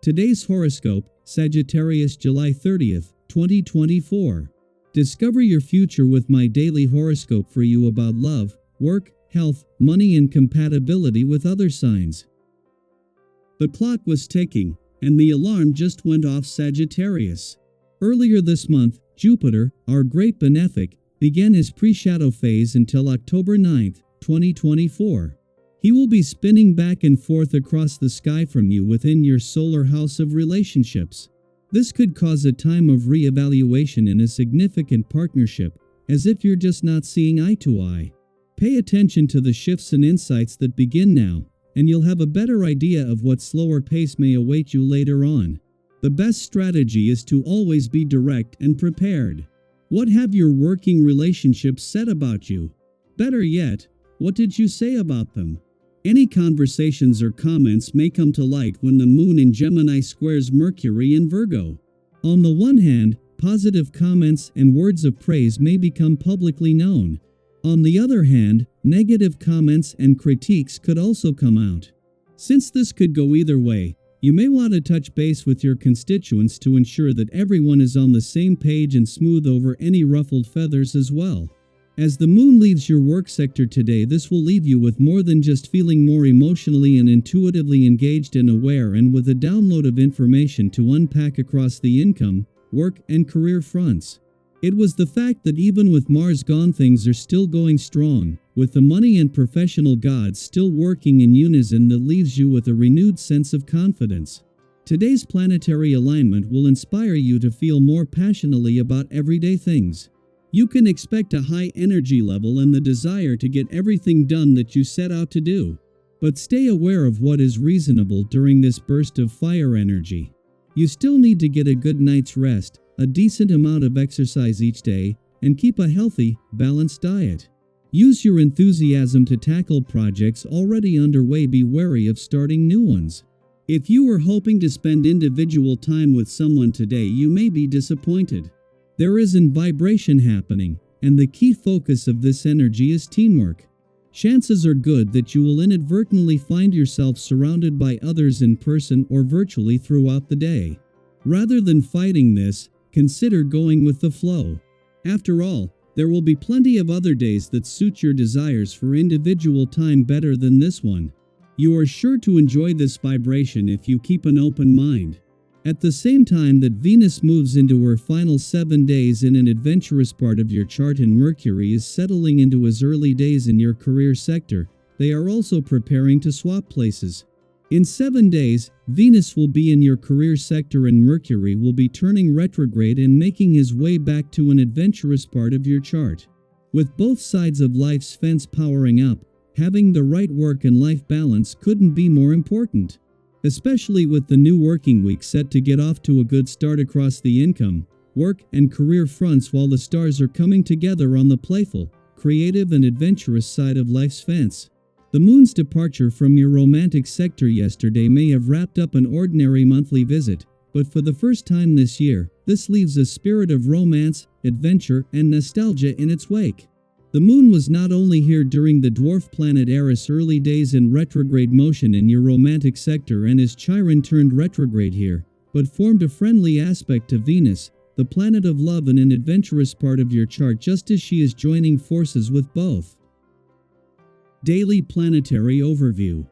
Today's horoscope, Sagittarius July 30th, 2024. Discover your future with my daily horoscope for you about love, work, health, money and compatibility with other signs. The clock was ticking, and the alarm just went off Sagittarius. Earlier this month, Jupiter, our great benefic, began his pre-shadow phase until October 9th, 2024. He will be spinning back and forth across the sky from you within your solar house of relationships. This could cause a time of re-evaluation in a significant partnership, as if you're just not seeing eye to eye. Pay attention to the shifts and insights that begin now, and you'll have a better idea of what slower pace may await you later on. The best strategy is to always be direct and prepared. What have your working relationships said about you? Better yet, what did you say about them? Any conversations or comments may come to light when the moon in Gemini squares Mercury in Virgo. On the one hand, positive comments and words of praise may become publicly known. On the other hand, negative comments and critiques could also come out. Since this could go either way, you may want to touch base with your constituents to ensure that everyone is on the same page and smooth over any ruffled feathers as well. As the moon leaves your work sector today, this will leave you with more than just feeling more emotionally and intuitively engaged and aware, and with a download of information to unpack across the income, work, and career fronts. It was the fact that even with Mars gone, things are still going strong, with the money and professional gods still working in unison, that leaves you with a renewed sense of confidence. Today's planetary alignment will inspire you to feel more passionately about everyday things. You can expect a high energy level and the desire to get everything done that you set out to do. But stay aware of what is reasonable during this burst of fire energy. You still need to get a good night's rest, a decent amount of exercise each day, and keep a healthy, balanced diet. Use your enthusiasm to tackle projects already underway. Be wary of starting new ones. If you were hoping to spend individual time with someone today, you may be disappointed. There isn't vibration happening, and the key focus of this energy is teamwork. Chances are good that you will inadvertently find yourself surrounded by others in person or virtually throughout the day. Rather than fighting this, consider going with the flow. After all, there will be plenty of other days that suit your desires for individual time better than this one. You are sure to enjoy this vibration if you keep an open mind. At the same time that Venus moves into her final 7 days in an adventurous part of your chart and Mercury is settling into his early days in your career sector, they are also preparing to swap places. In 7 days, Venus will be in your career sector and Mercury will be turning retrograde and making his way back to an adventurous part of your chart. With both sides of life's fence powering up, having the right work and life balance couldn't be more important. Especially with the new working week set to get off to a good start across the income, work, and career fronts, while the stars are coming together on the playful, creative, and adventurous side of life's fence. The moon's departure from your romantic sector yesterday may have wrapped up an ordinary monthly visit, but for the first time this year, this leaves a spirit of romance, adventure, and nostalgia in its wake. The moon was not only here during the dwarf planet Eris' early days in retrograde motion in your romantic sector and as Chiron turned retrograde here, but formed a friendly aspect to Venus, the planet of love, in an adventurous part of your chart just as she is joining forces with both. Daily Planetary Overview.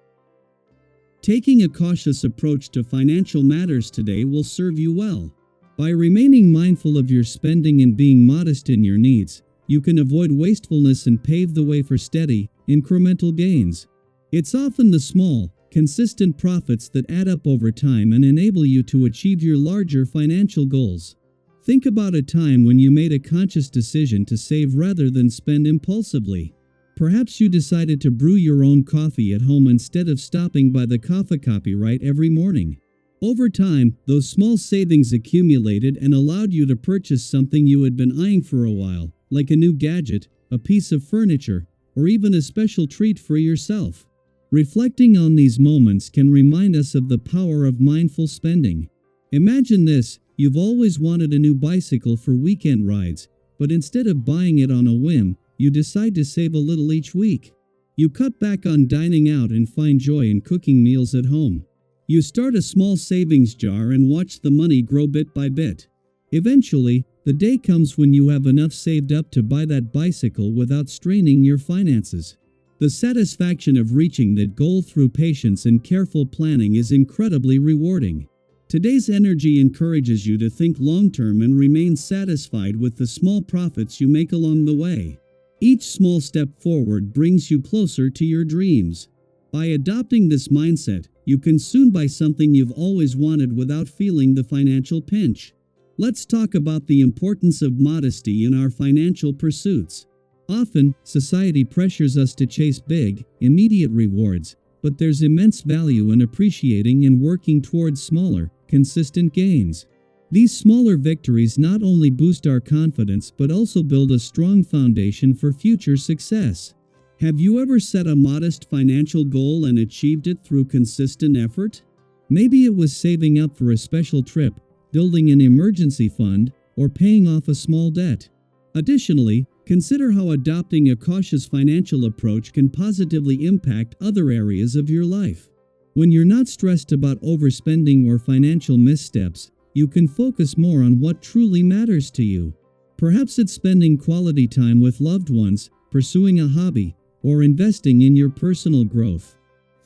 Taking a cautious approach to financial matters today will serve you well. By remaining mindful of your spending and being modest in your needs, you can avoid wastefulness and pave the way for steady, incremental gains. It's often the small, consistent profits that add up over time and enable you to achieve your larger financial goals. Think about a time when you made a conscious decision to save rather than spend impulsively. Perhaps you decided to brew your own coffee at home instead of stopping by the coffee copyright every morning. Over time, those small savings accumulated and allowed you to purchase something you had been eyeing for a while, like a new gadget, a piece of furniture, or even a special treat for yourself. Reflecting on these moments can remind us of the power of mindful spending. Imagine this: you've always wanted a new bicycle for weekend rides, but instead of buying it on a whim, you decide to save a little each week. You cut back on dining out and find joy in cooking meals at home. You start a small savings jar and watch the money grow bit by bit. Eventually, the day comes when you have enough saved up to buy that bicycle without straining your finances. The satisfaction of reaching that goal through patience and careful planning is incredibly rewarding. Today's energy encourages you to think long-term and remain satisfied with the small profits you make along the way. Each small step forward brings you closer to your dreams. By adopting this mindset, you can soon buy something you've always wanted without feeling the financial pinch. Let's talk about the importance of modesty in our financial pursuits. Often, society pressures us to chase big, immediate rewards, but there's immense value in appreciating and working towards smaller, consistent gains. These smaller victories not only boost our confidence but also build a strong foundation for future success. Have you ever set a modest financial goal and achieved it through consistent effort? Maybe it was saving up for a special trip, building an emergency fund, or paying off a small debt. Additionally, consider how adopting a cautious financial approach can positively impact other areas of your life. When you're not stressed about overspending or financial missteps, you can focus more on what truly matters to you. Perhaps it's spending quality time with loved ones, pursuing a hobby, or investing in your personal growth.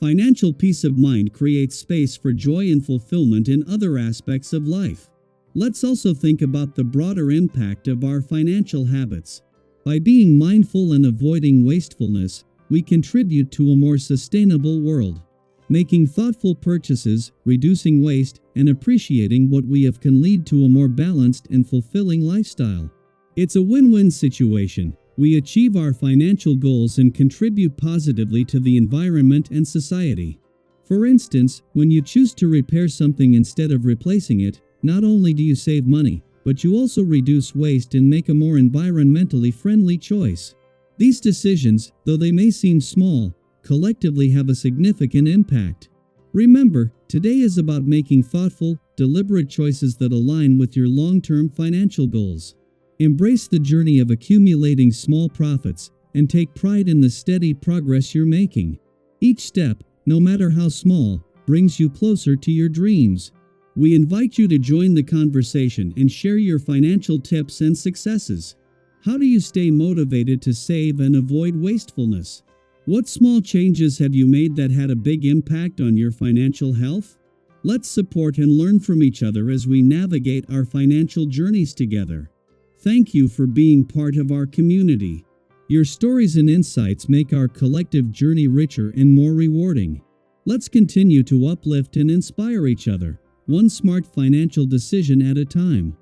Financial peace of mind creates space for joy and fulfillment in other aspects of life. Let's also think about the broader impact of our financial habits. By being mindful and avoiding wastefulness, we contribute to a more sustainable world. Making thoughtful purchases, reducing waste, and appreciating what we have can lead to a more balanced and fulfilling lifestyle. It's a win-win situation. We achieve our financial goals and contribute positively to the environment and society. For instance, when you choose to repair something instead of replacing it, not only do you save money, but you also reduce waste and make a more environmentally friendly choice. These decisions, though they may seem small, collectively have a significant impact. Remember, today is about making thoughtful, deliberate choices that align with your long-term financial goals. Embrace the journey of accumulating small profits and take pride in the steady progress you're making. Each step, no matter how small, brings you closer to your dreams. We invite you to join the conversation and share your financial tips and successes. How do you stay motivated to save and avoid wastefulness? What small changes have you made that had a big impact on your financial health? Let's support and learn from each other as we navigate our financial journeys together. Thank you for being part of our community. Your stories and insights make our collective journey richer and more rewarding. Let's continue to uplift and inspire each other, one smart financial decision at a time.